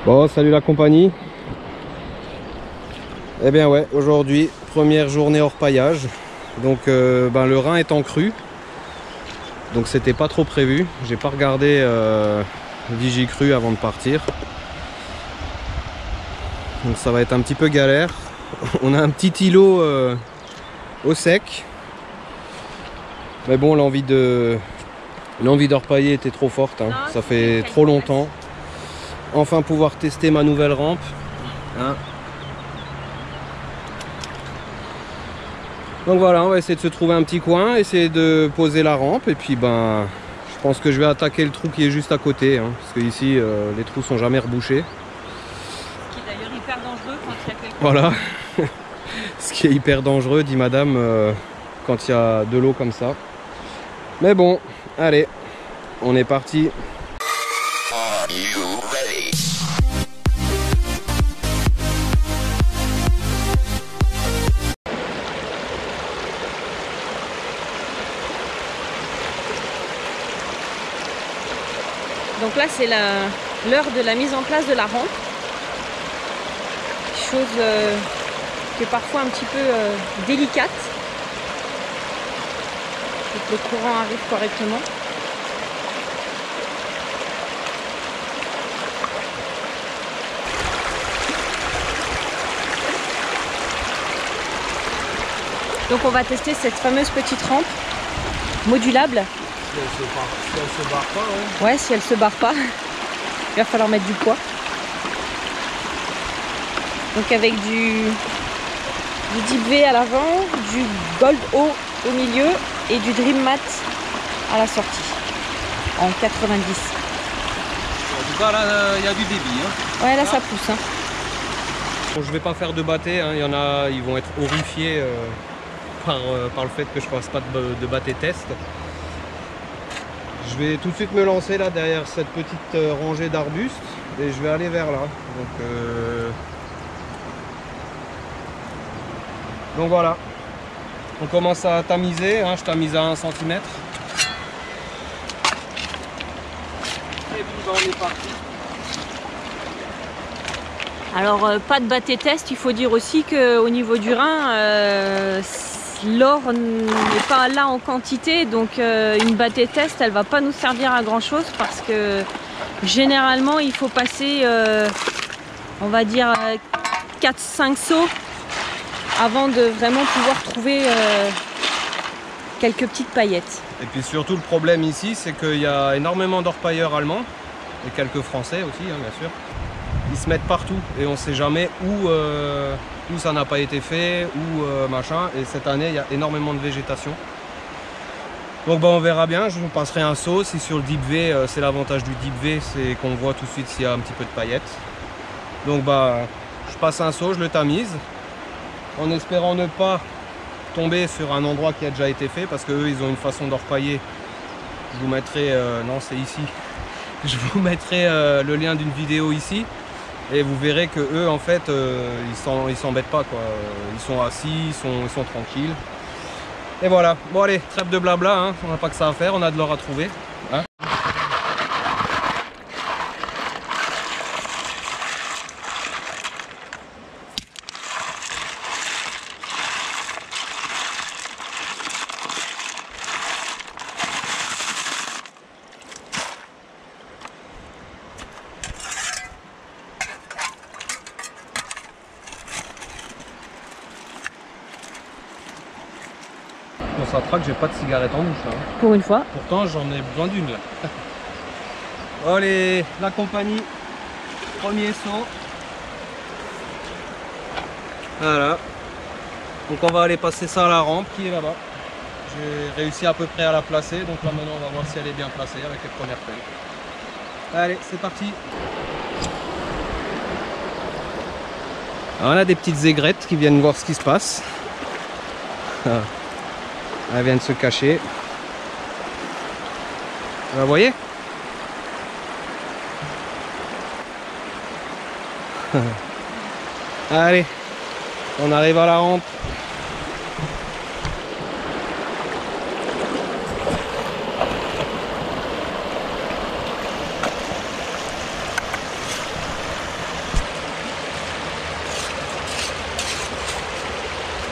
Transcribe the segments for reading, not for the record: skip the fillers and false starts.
Bon, salut la compagnie. Eh bien ouais, aujourd'hui, première journée hors paillage. Donc le Rhin est en crue. Donc c'était pas trop prévu. J'ai pas regardé Vigicru avant de partir. Donc ça va être un petit peu galère. On a un petit îlot au sec. Mais bon, l'envie de repailler était trop forte. Hein. Ça fait trop longtemps. Enfin pouvoir tester ma nouvelle rampe. Hein. Donc voilà, on va essayer de se trouver un petit coin, essayer de poser la rampe et puis je pense que je vais attaquer le trou qui est juste à côté, hein, parce que ici les trous sont jamais rebouchés. Qui est d'ailleurs hyper dangereux quand il y a quelqu'un. Voilà, ce qui est hyper dangereux, dit madame, quand il y a de l'eau comme ça. Mais bon, allez, on est parti. Donc là c'est l'heure de la mise en place de la rampe. Chose qui est parfois un petit peu délicate. Faut que le courant arrive correctement. Donc on va tester cette fameuse petite rampe modulable. Si elle se barre pas, hein. Ouais, si elle se barre pas, il va falloir mettre du poids. Donc avec du Deep V à l'avant, du Gold O au milieu et du Dream Mat à la sortie en 90. En tout cas là, il y a du débit. Hein. Ouais, là ça pousse. Hein. Bon, je vais pas faire de bâté, hein. Il y en a, ils vont être horrifiés par le fait que je fasse pas de bâté test. Je vais tout de suite me lancer là derrière cette petite rangée d'arbustes et je vais aller vers là. Donc voilà, on commence à tamiser, hein. Je tamise à 1 cm. Et puis on est parti. Alors pas de bâté test, il faut dire aussi qu'au niveau du Rhin, l'or n'est pas là en quantité, donc une bâté test elle va pas nous servir à grand chose parce que généralement il faut passer on va dire 4-5 sauts avant de vraiment pouvoir trouver quelques petites paillettes. Et puis surtout le problème ici c'est qu'il y a énormément d'orpailleurs allemands et quelques français aussi, hein, bien sûr. Ils se mettent partout et on ne sait jamais où ça n'a pas été fait, où machin. Et cette année, il y a énormément de végétation. Donc on verra bien, je vous passerai un saut. Si sur le Deep V, c'est l'avantage du Deep V, c'est qu'on voit tout de suite s'il y a un petit peu de paillettes. Donc je passe un saut, je le tamise, en espérant ne pas tomber sur un endroit qui a déjà été fait, parce qu'eux, ils ont une façon d'orpailler. Je vous mettrai, non c'est ici, je vous mettrai le lien d'une vidéo ici. Et vous verrez que eux en fait ils s'embêtent pas quoi. Ils sont assis, ils sont tranquilles. Et voilà, bon allez, trêve de blabla, hein. On n'a pas que ça à faire, on a de l'or à trouver. Hein. On s'attraque, j'ai pas de cigarette en bouche. Hein. Pour une fois. Pourtant j'en ai besoin d'une là. Allez, la compagnie, premier saut. Voilà. Donc on va aller passer ça à la rampe qui est là-bas. J'ai réussi à peu près à la placer, donc là maintenant on va voir si elle est bien placée avec les premières pelles. Allez, c'est parti. Alors, on a des petites aigrettes qui viennent voir ce qui se passe. Elles viennent se cacher. Vous voyez? Allez, on arrive à la rampe.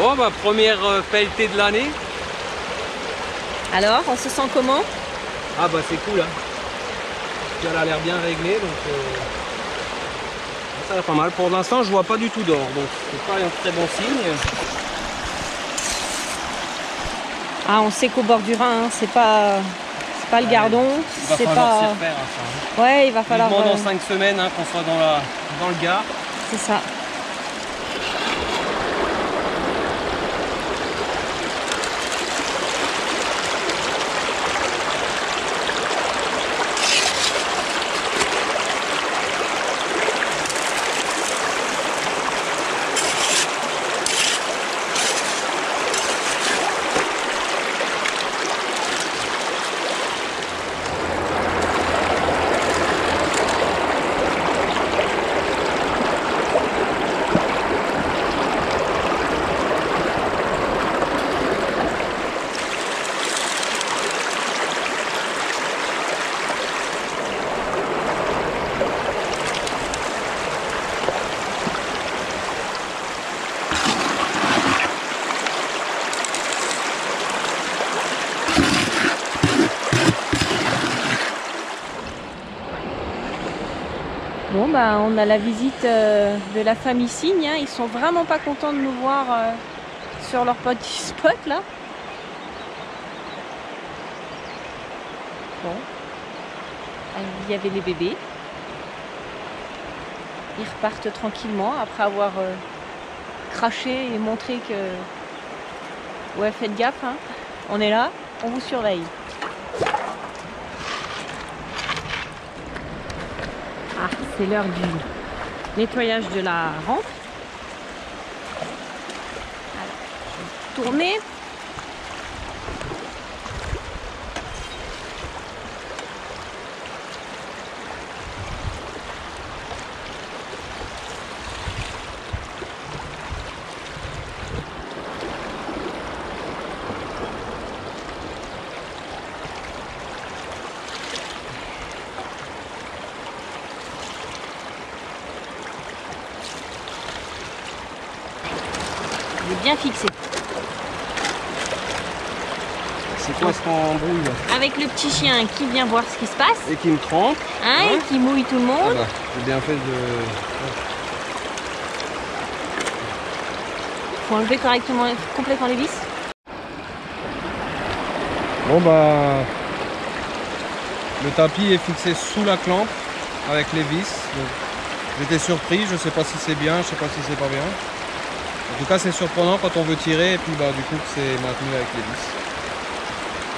Bon, bah, première pelletée de l'année. Alors, on se sent comment? Ah bah c'est cool, hein. Elle a l'air bien réglée, donc ça va pas mal. Pour l'instant, je vois pas du tout d'or, donc c'est pas un très bon signe. Ah, on sait qu'au bord du Rhin, hein, c'est pas le Gardon. Il va falloir s'y refaire à ça. Hein. Ouais, il va falloir. Dans 5 semaines, hein, qu'on soit dans le Gard. C'est ça. Bon, bah, on a la visite de la famille Signe. Hein. Ils sont vraiment pas contents de nous voir sur leur petit spot là. Bon, il y avait les bébés. Ils repartent tranquillement après avoir craché et montré que ouais, faites gaffe, hein. On est là, on vous surveille. Ah, c'est l'heure du nettoyage de la rampe. Alors, je vais tourner. Il est bien fixé. C'est quoi ce embrouille là? Avec le petit chien qui vient voir ce qui se passe. Et qui me trempe. Hein, Ouais. et qui mouille tout le monde. Ah bah, j'ai bien fait de... Faut enlever complètement les vis. Bon bah... Le tapis est fixé sous la clampe avec les vis. J'étais surpris, je sais pas si c'est bien, je sais pas si c'est pas bien. En tout cas c'est surprenant quand on veut tirer et puis bah du coup c'est maintenu avec les vis.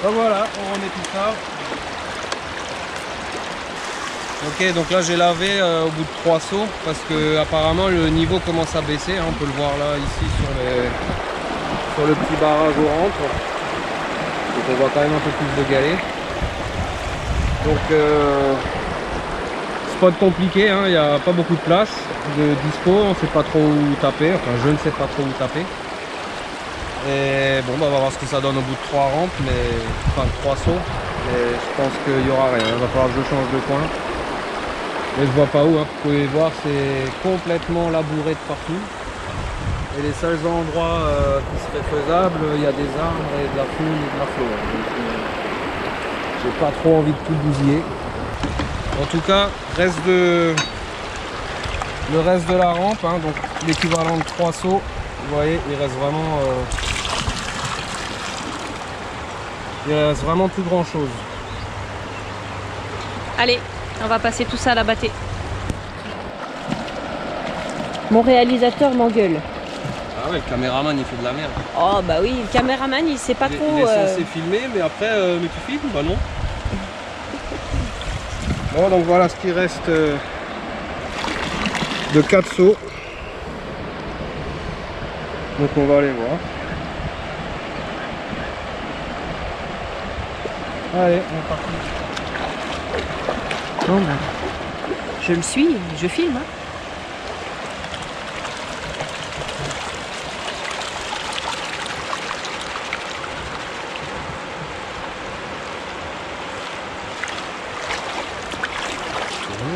Ben voilà, on remet tout ça. Ok, donc là j'ai lavé au bout de 3 seaux parce que apparemment le niveau commence à baisser, hein, on peut le voir là ici sur le petit barrage au rentre. Donc on voit quand même un peu plus de galets. Donc spot compliqué, hein, il n'y a pas beaucoup de place de dispo, on ne sait pas trop où taper, enfin je ne sais pas trop où taper. Et bon bah on va voir ce que ça donne au bout de 3 rampes, enfin 3 sauts, mais je pense qu'il n'y aura rien, il va falloir que je change de coin. Mais je vois pas où, hein. Vous pouvez voir c'est complètement labouré de partout. Et les seuls endroits qui seraient faisables, il y a des arbres et de la foule et de la flore. J'ai pas trop envie de tout bousiller. En tout cas, le reste de la rampe, hein, donc l'équivalent de 3 sauts, vous voyez, il reste vraiment plus grand chose. Allez, on va passer tout ça à la bâtée. Mon réalisateur m'engueule. Ah ouais, le caméraman il fait de la merde. Oh bah oui, le caméraman il sait pas trop. Il est censé filmer, mais après, mais tu filmes? Bah non. Bon, donc voilà ce qui reste de 4 sauts. Donc on va aller voir. Allez, on est parti. Bon bah, je le suis, je filme. Hein.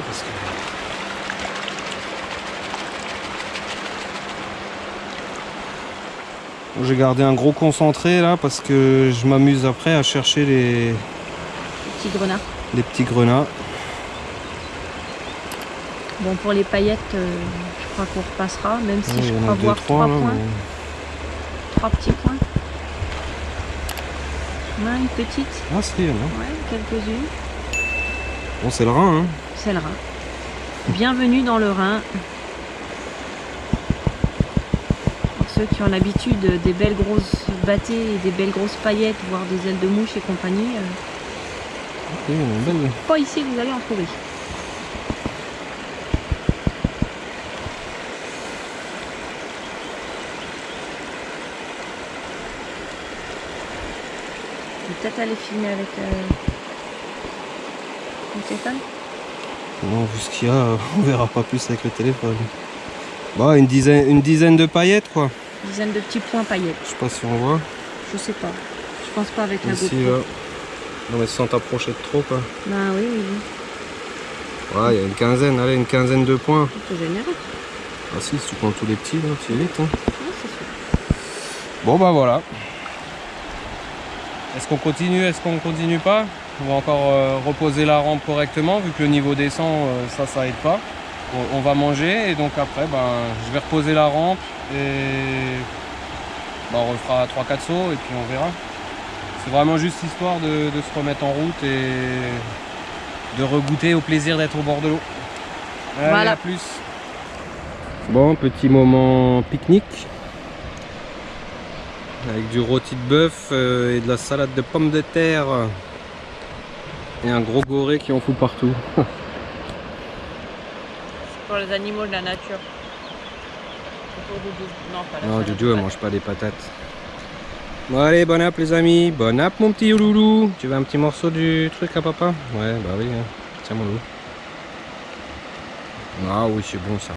Parce que... J'ai gardé un gros concentré là parce que je m'amuse après à chercher les petits grenats. Les petits grenats. Bon, pour les paillettes, je crois qu'on repassera, même si je crois voir 3 points. Mais... 3 petits points. Ouais, une petite. Ah si, il y en a. Ouais, quelques-unes. Bon, c'est le Rhin, hein. C'est le Rhin. Bienvenue dans le Rhin. Pour ceux qui ont l'habitude des belles grosses battées et des belles grosses paillettes, voire des ailes de mouche et compagnie, pas ici que vous allez en trouver. Peut-être aller filmer avec le téléphone. Non, vu ce qu'il y a, on verra pas plus avec le téléphone. Bah, une dizaine de paillettes, quoi. Une dizaine de petits points paillettes. Je sais pas si on voit. Je sais pas. Je pense pas avec la ici, GoPro. là. Non, mais sans t'approcher de trop, quoi. Bah oui, oui. Ouais, il y a une quinzaine, allez, une quinzaine de points. C'est généreux. Ah si tu comptes tous les petits, là, tu es vite. Hein. Ouais, c'est sûr. Bon, bah voilà. Est-ce qu'on continue, est-ce qu'on continue pas? On va encore reposer la rampe correctement, vu que le niveau descend, ça aide pas. On va manger et donc après, je vais reposer la rampe et on refera 3-4 sauts et puis on verra. C'est vraiment juste histoire de se remettre en route et de regoûter au plaisir d'être au bord de l'eau. Allez, voilà. À plus. Bon, petit moment pique-nique. Avec du rôti de bœuf et de la salade de pommes de terre. Et un gros goré qui en fout partout. C'est pour les animaux de la nature. C'est pour Doudou. Non, pas la Non, salade Doudou, de elle pâtes. mange pas des patates. Bon allez, bon app les amis. Bon app mon petit loulou. Tu veux un petit morceau du truc à papa? Ouais, bah oui. Hein. Tiens mon loup. Ah oui, c'est bon ça.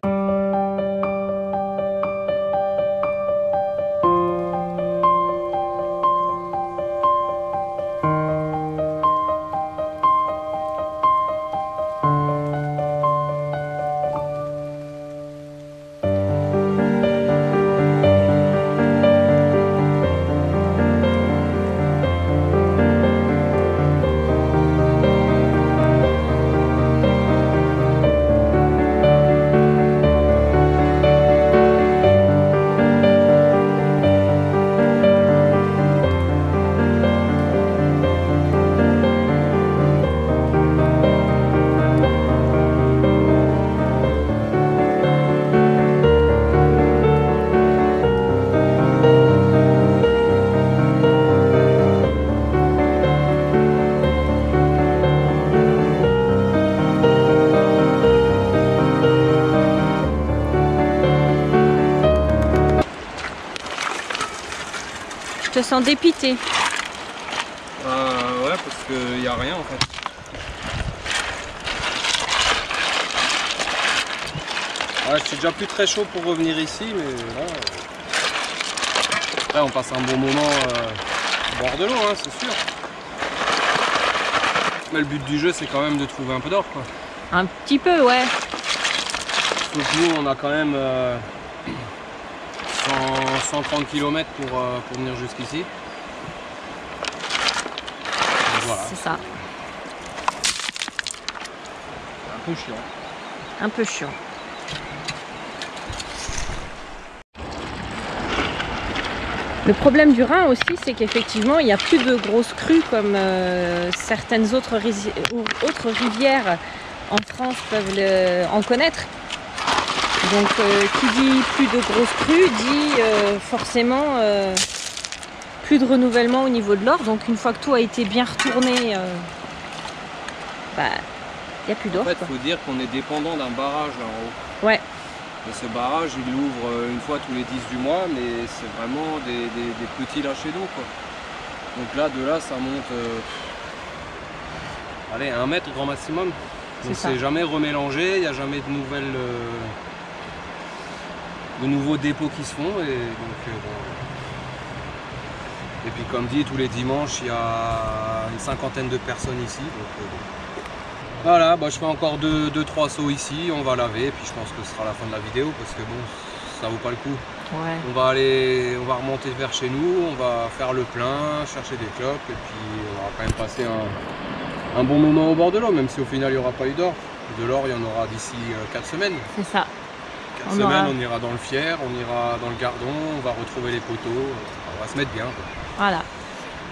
Je te sens dépité. Ouais, parce qu'il n'y a rien en fait. Ouais, je suis déjà plus très chaud pour revenir ici, mais là, après on passe un bon moment au bord de l'eau, hein, c'est sûr. Mais le but du jeu, c'est quand même de trouver un peu d'or, quoi. Un petit peu, ouais. Donc nous, on a quand même 130 km pour venir jusqu'ici. Voilà. C'est ça. Un peu chiant. Un peu chiant. Le problème du Rhin aussi, c'est qu'effectivement, il n'y a plus de grosses crues comme certaines autres rivières en France peuvent en connaître. Donc, qui dit plus de grosses crues, dit forcément plus de renouvellement au niveau de l'or. Donc, une fois que tout a été bien retourné, il n'y a plus d'or. En fait, il faut dire qu'on est dépendant d'un barrage là en haut. Ouais. Et ce barrage, il ouvre une fois tous les 10 du mois, mais c'est vraiment des petits lâchers d'eau, quoi. Donc là, de là, ça monte allez, 1 mètre grand maximum. Donc c'est jamais remélangé, il n'y a jamais de nouvelles de nouveaux dépôts qui se font. Et, donc, bon. Et puis comme dit, tous les dimanches, il y a une 50aine de personnes ici. Donc, voilà, je fais encore 2-3 sauts ici, on va laver, et puis je pense que ce sera la fin de la vidéo, parce que bon, ça vaut pas le coup. Ouais. On va remonter vers chez nous, on va faire le plein, chercher des clopes et puis on va quand même passer un bon moment au bord de l'eau, même si au final il n'y aura pas eu d'or. De l'or, il y en aura d'ici 4 semaines. C'est ça. 4 semaines, on ira dans le Fier, on ira dans le Gardon, on va retrouver les poteaux, on va se mettre bien, quoi. Voilà.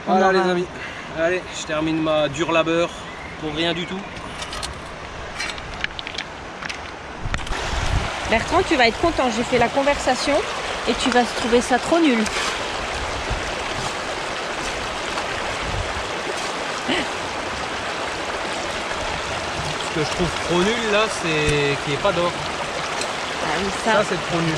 Voilà les amis. Allez, je termine ma dure labeur pour rien du tout. Bertrand, tu vas être content, j'ai fait la conversation et tu vas trouver ça trop nul. Ce que je trouve trop nul là, c'est qu'il n'y ait pas d'or. Ah oui, Ça c'est trop nul.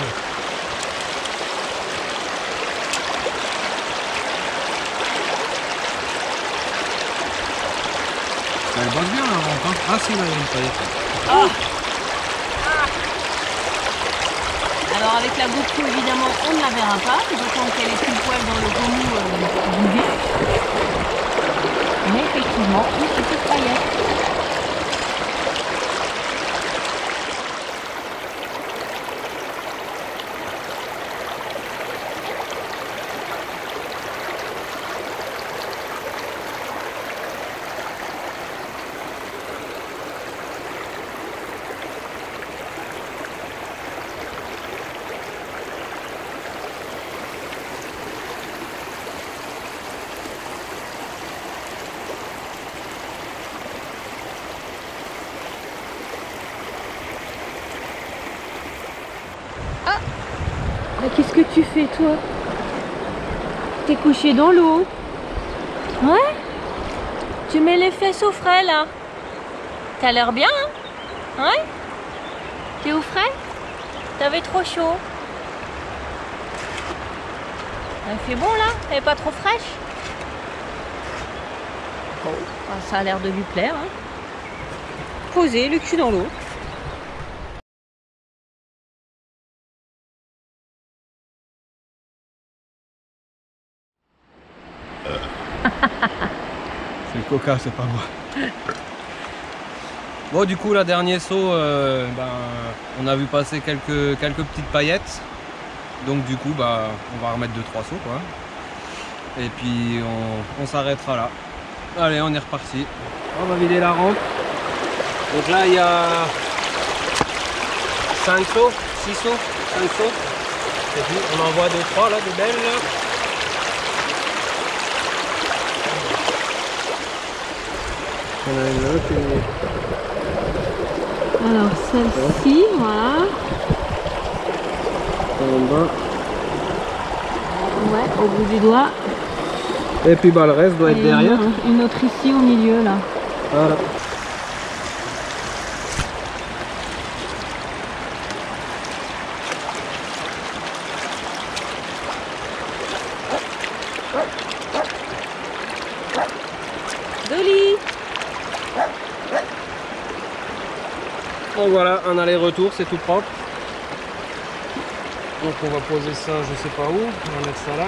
Elle bosse bien la rampe, hein. Ah si, là il y a une paillette. Oh. Alors avec la GoPro évidemment on ne la verra pas, d'autant qu'elle est pile poil dans le remous du vif. Mais effectivement, une petite paillette. Qu'est-ce que tu fais toi? T'es couché dans l'eau? Ouais? Tu mets les fesses au frais là? T'as l'air bien hein? Ouais? T'es au frais? T'avais trop chaud? Elle fait bon là? Elle est pas trop fraîche? Bon, ça a l'air de lui plaire hein. Posé, le cul dans l'eau. C'est le coca, c'est pas moi. Bon, du coup, là, dernier saut, on a vu passer quelques petites paillettes. Donc, du coup, on va remettre 2-3 sauts, quoi. Et puis, on s'arrêtera là. Allez, on est reparti. On va vider la rampe. Donc là, il y a 5 sauts, 6 sauts, 5 sauts. Et puis, on en voit 2-3, là, de belles, là. On a une autre Alors celle-ci, voilà. En bas. Ouais, au bout du doigt. Et puis le reste doit être derrière. Une autre ici au milieu là. Voilà. Dolly. Donc voilà, un aller-retour, c'est tout propre. Donc on va poser ça, je sais pas où, on va mettre ça là.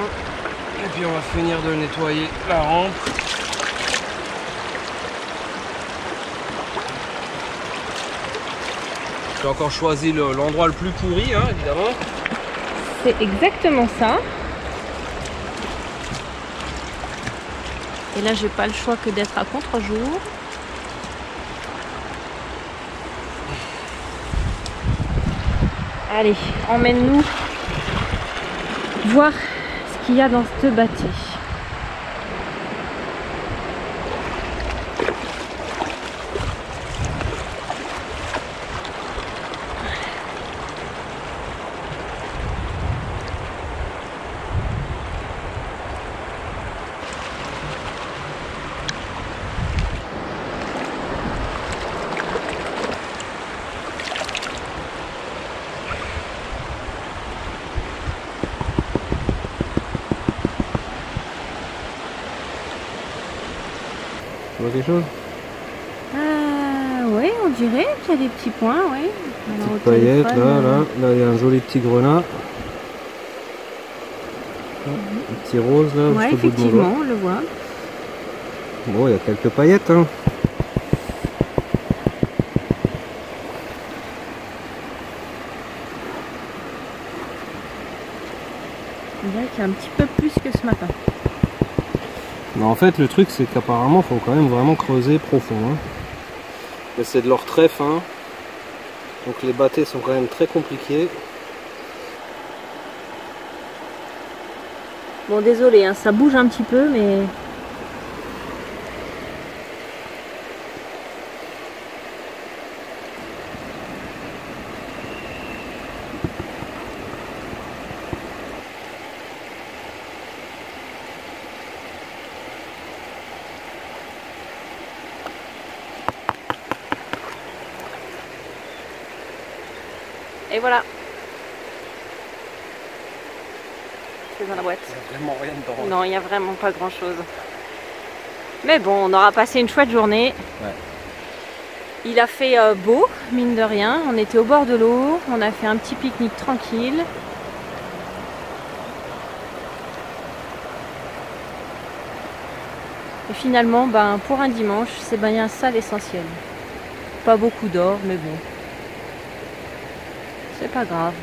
Et puis on va finir de nettoyer la rampe. J'ai encore choisi l'endroit le plus pourri, hein, évidemment. C'est exactement ça. Et là, j'ai pas le choix que d'être à contre-jour. Allez, emmène-nous voir ce qu'il y a dans cette bâtie. Tu vois quelque chose? Oui, on dirait qu'il y a des petits points, oui. Petite paillette, là, il y a un joli petit grenat. Un petit rose là, ouais, juste au bout de mon doigt. effectivement, on le voit. Bon, il y a quelques paillettes, hein. On dirait qu'il y a un petit peu plus que ce matin. Mais en fait, le truc, c'est qu'apparemment, il faut quand même vraiment creuser profond. Hein. Mais c'est de l'or très fin. Donc les bâtés sont quand même très compliqués. Bon, désolé, hein, ça bouge un petit peu, mais... Et voilà. C'est dans la boîte. Il n'y a vraiment rien dedans. Non, il n'y a vraiment pas grand chose. Mais bon, on aura passé une chouette journée. Ouais. Il a fait beau, mine de rien. On était au bord de l'eau. On a fait un petit pique-nique tranquille. Et finalement, ben, pour un dimanche, c'est bien ça l'essentiel. Pas beaucoup d'or, mais bon. C'est pas grave.